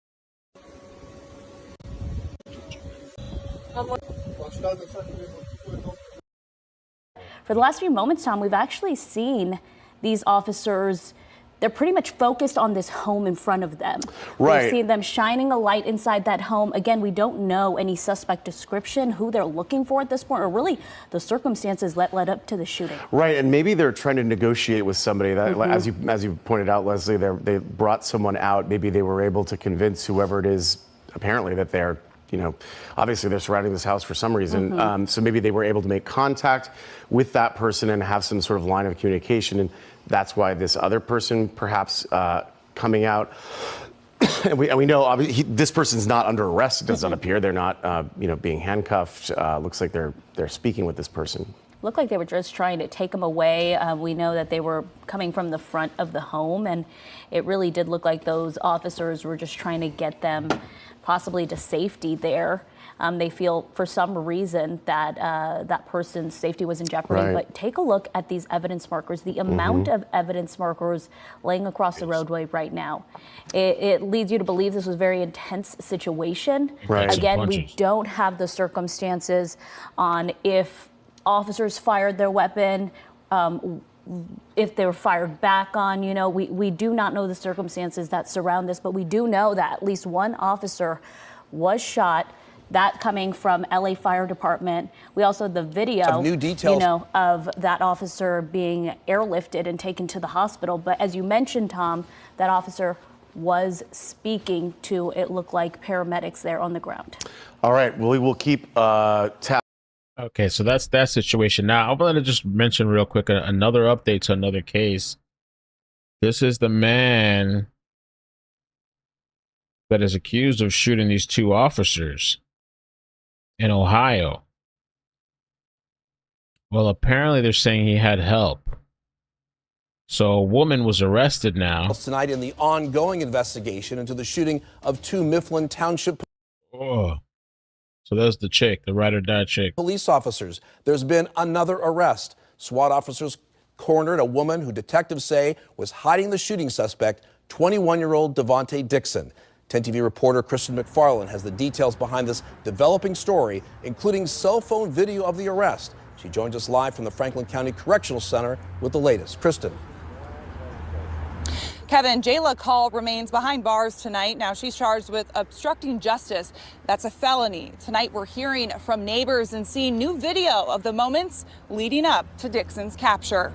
for the last few moments, Tom, we've actually seen these officers. They're pretty much focused on this home in front of them. We've seen them shining a light inside that home. Again, we don't know any suspect description, who they're looking for at this point, or really the circumstances that led up to the shooting. Right, and maybe they're trying to negotiate with somebody. That, as you pointed out, Leslie, they brought someone out. Maybe they were able to convince whoever it is, apparently, that they're, you know, obviously they're surrounding this house for some reason. So maybe they were able to make contact with that person and have some sort of line of communication. And that's why this other person perhaps coming out. And we know obviously this person's not under arrest. It does not appear. They're not, you know, being handcuffed. Looks like they're speaking with this person. Looked like they were just trying to take them away. We know that they were coming from the front of the home, and it really did look like those officers were just trying to get them possibly to safety there. They feel for some reason that that person's safety was in jeopardy. But take a look at these evidence markers, the amount of evidence markers laying across the roadway right now. It leads you to believe this was a very intense situation. Again, we don't have the circumstances on if officers fired their weapon, if they were fired back on, you know, we do not know the circumstances that surround this, but we do know that at least one officer was shot. That coming from LA Fire Department. We also have the video of new details, you know, of that officer being airlifted and taken to the hospital. But as you mentioned, Tom, that officer was speaking to, it looked like, paramedics there on the ground. All right, well, we will keep tab. Okay, so that's that situation. Now, I'm going to just mention real quick another update to another case. This is the man that is accused of shooting these two officers in Ohio. Well, apparently they're saying he had help. So a woman was arrested now. Tonight in the ongoing investigation into the shooting of two Mifflin Township. Oh. So there's the chick, the ride or die chick. Police officers. There's been another arrest. SWAT officers cornered a woman who detectives say was hiding the shooting suspect, 21-year-old Devontae Dixon. 10 TV reporter Kristen McFarland has the details behind this developing story, including cell phone video of the arrest. She joins us live from the Franklin County Correctional Center with the latest. Kristen. Kevin, Jayla Call remains behind bars tonight. Now she's charged with obstructing justice. That's a felony. Tonight we're hearing from neighbors and seeing new video of the moments leading up to Dixon's capture.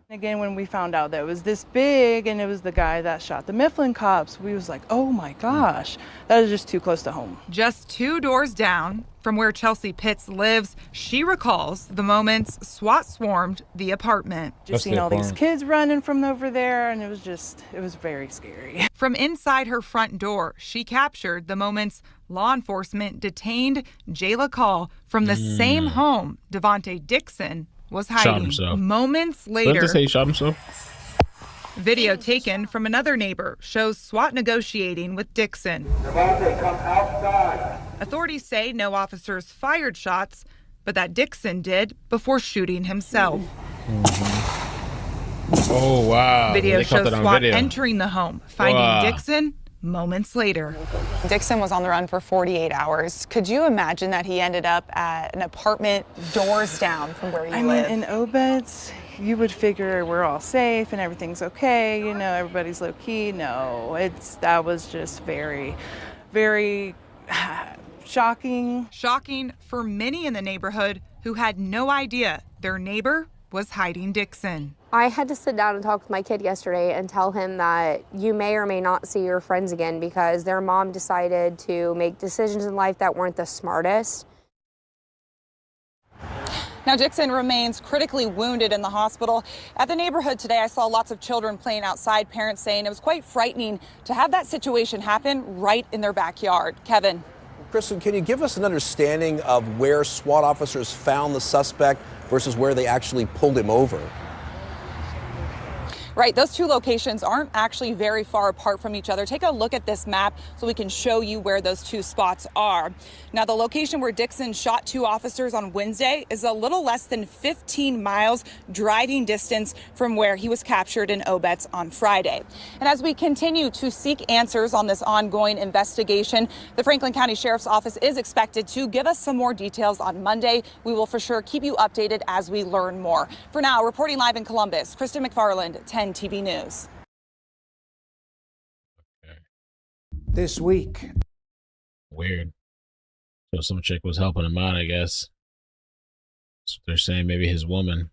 Again, when we found out that it was this big and it was the guy that shot the Mifflin cops, we was like, oh my gosh, that is just too close to home. Just 2 doors down from where Chelsea Pitts lives, she recalls the moments SWAT swarmed the apartment. Just seeing all these kids running from over there, and it was very scary. From inside her front door, she captured the moments law enforcement detained Jayla Call from the same home Devontae Dixon was hiding. Moments later, Didn't they say he shot himself? Video taken from another neighbor shows SWAT negotiating with Dixon. Devontae, come outside. Authorities say no officers fired shots, but that Dixon did before shooting himself. Oh, wow. Video They caught shows that on SWAT video. entering the home, finding Wow. Dixon moments later. Dixon was on the run for 48 hours. Could you imagine that he ended up at an apartment doors down from where you live? In Obetz, you would figure we're all safe and everything's okay, you know, everybody's low key. No, that was just very, very shocking. Shocking for many in the neighborhood who had no idea their neighbor was hiding Dixon. I had to sit down and talk with my kid yesterday and tell him that you may or may not see your friends again because their mom decided to make decisions in life that weren't the smartest. Now, Dixon remains critically wounded in the hospital. At the neighborhood today, I saw lots of children playing outside, parents saying it was quite frightening to have that situation happen right in their backyard. Kevin. Kristen, can you give us an understanding of where SWAT officers found the suspect versus where they actually pulled him over? Right, those two locations aren't actually very far apart from each other. Take a look at this map so we can show you where those two spots are. Now, the location where Dixon shot two officers on Wednesday is a little less than 15 miles driving distance from where he was captured in Obetz on Friday. And as we continue to seek answers on this ongoing investigation, the Franklin County Sheriff's Office is expected to give us some more details on Monday. We will for sure keep you updated as we learn more. For now, reporting live in Columbus, Kristen McFarland, 10 TV News. This week. Weird. So some chick was helping him out, I guess. So they're saying maybe his woman.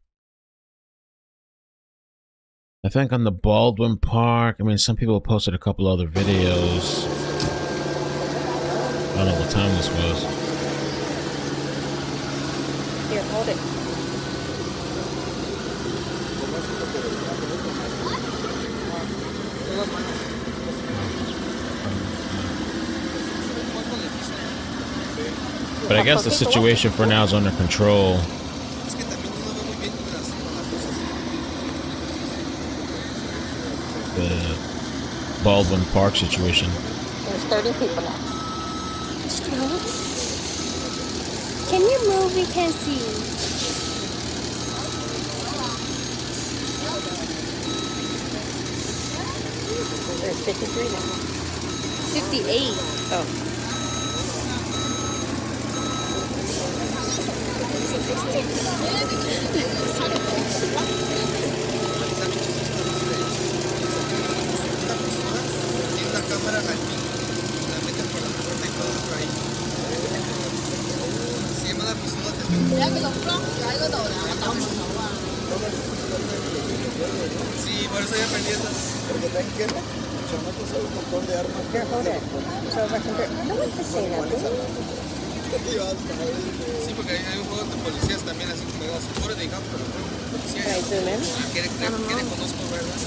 I think on the Baldwin Park, I mean, some people posted a couple other videos. I don't know what time this was. Here, hold it. But I guess the situation for now is under control. The Baldwin Park situation. There's 30 people now. Can you move? We can't see you. There's 53 now. 58. Oh. Sí, por eso ya pendientes. Porque ven que los chamacos hay un montón de armas. Here, hold it. So if I can I don't want to say nothing. Sí, porque hay un juego de policías también, así como digo, seguro de campo, pero policía. Can I zoom in? ¿Quiere conozco, verdad?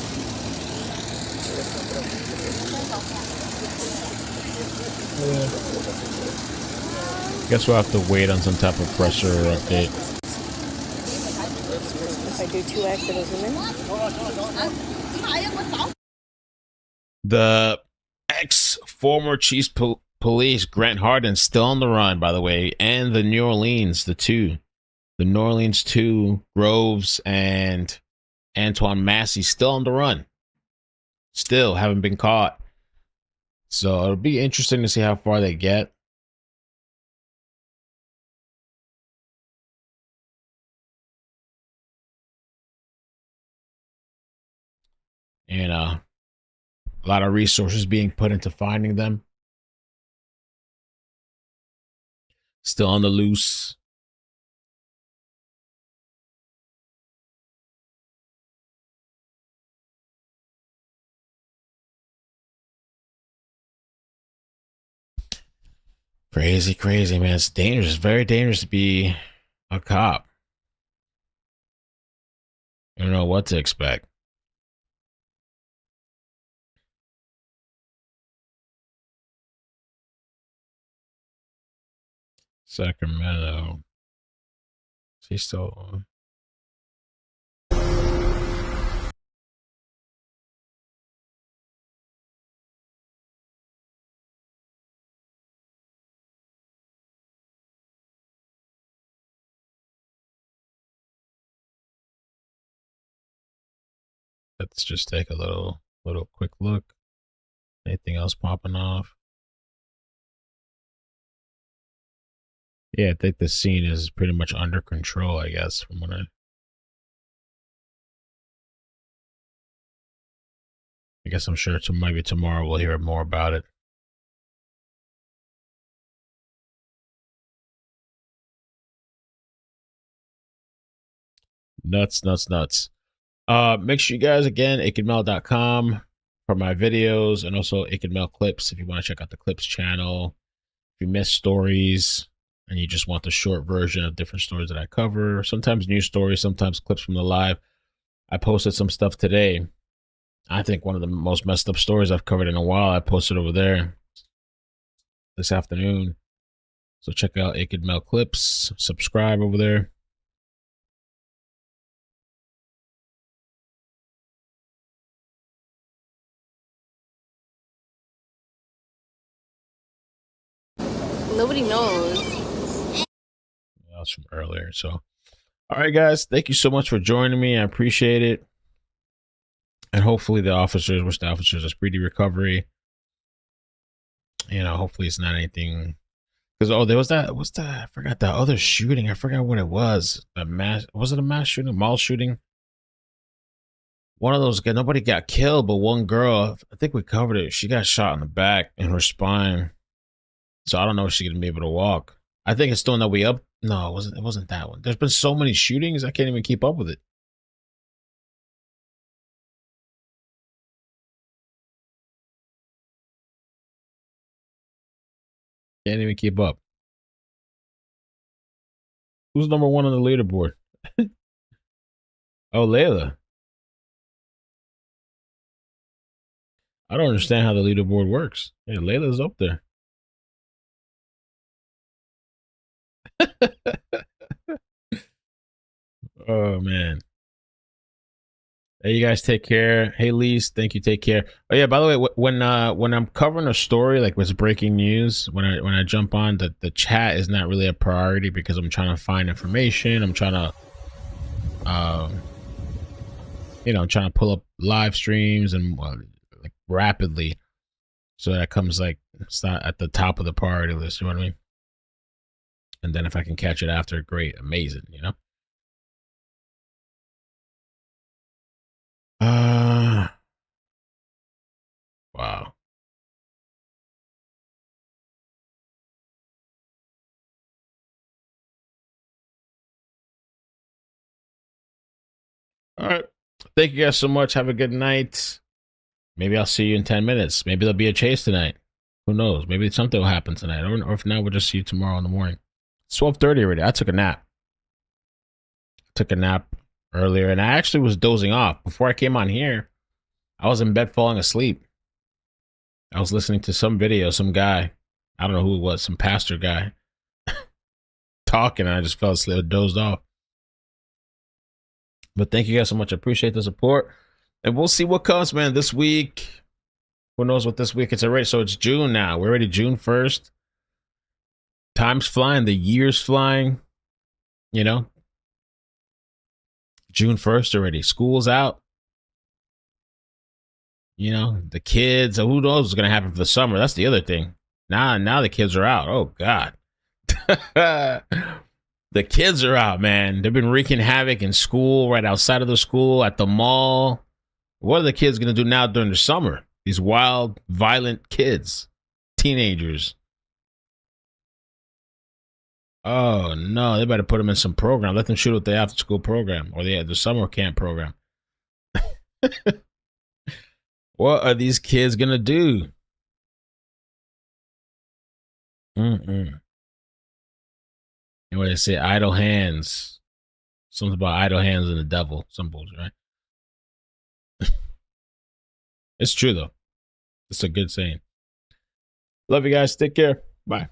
Guess we'll have to wait on some type of pressure update. If I do 2x, it'll zoom in. The ex-former chief police, Grant Hardin, still on the run, by the way, and the New Orleans, the New Orleans 2, Groves and Antoine Massey, still on the run. Still haven't been caught. So it'll be interesting to see how far they get. And a lot of resources being put into finding them. Still on the loose. Crazy, crazy, man. It's dangerous. Very dangerous to be a cop. You don't know what to expect. Sacramento. Is he still on? Let's just take a little quick look. Anything else popping off? Yeah, I think the scene is pretty much under control, I guess, from what I guess I'm sure maybe tomorrow we'll hear more about it. Nuts. Make sure you guys, again, airlifted.com for my videos, and also airlifted clips if you want to check out the clips channel. If you miss stories and you just want the short version of different stories that I cover, sometimes news stories, sometimes clips from the live. I posted some stuff today. I think one of the most messed up stories I've covered in a while, I posted over there this afternoon. So check out iCkEdMeL clips, subscribe over there. Nobody knows. That was from earlier. So, all right, guys, thank you so much for joining me. I appreciate it. And hopefully the officers, wish the officers a speedy recovery. You know, hopefully it's not anything. Because, there was that, I forgot that other shooting. I forgot what it was. Was it a mass shooting? Mall shooting? One of those guys, nobody got killed, but one girl, I think we covered it. She got shot in the back in her spine. So I don't know if she's going to be able to walk. I think it's still in the way up. No, it wasn't that one. There's been so many shootings, I can't even keep up with it. Can't even keep up. Who's number one on the leaderboard? Oh, Layla. I don't understand how the leaderboard works. Yeah, Layla's up there. Oh, man. Hey, you guys take care. Hey, Lise, thank you. Take care. Oh, yeah, by the way, when I'm covering a story, like what's breaking news, when I jump on, the chat is not really a priority because I'm trying to find information. I'm trying to, I'm trying to pull up live streams and like rapidly. So that comes like, it's not at the top of the priority list. You know what I mean? And then if I can catch it after, great, amazing, you know? Wow. All right. Thank you guys so much. Have a good night. Maybe I'll see you in 10 minutes. Maybe there'll be a chase tonight. Who knows? Maybe something will happen tonight. Or if not, we'll just see you tomorrow in the morning. It's 12:30 already. I took a nap. Earlier, and I actually was dozing off. Before I came on here, I was in bed falling asleep. I was listening to some video, some guy, I don't know who it was, some pastor guy, talking, and I just fell asleep, dozed off. But thank you guys so much. I appreciate the support. And we'll see what comes, man, this week. Who knows what this week? It's June now. We're already June 1st. Time's flying. The year's flying. You know? June 1st already. School's out. You know, the kids, who knows what's going to happen for the summer? That's the other thing. Now the kids are out. Oh, God. The kids are out, man. They've been wreaking havoc in school, right outside of the school, at the mall. What are the kids going to do now during the summer? These wild, violent kids, teenagers. Oh, no. They better put them in some program. Let them shoot with the after-school program or the summer camp program. What are these kids going to do? And what they say, idle hands. Something about idle hands and the devil. Some bullshit, right? It's true, though. It's a good saying. Love you guys. Take care. Bye.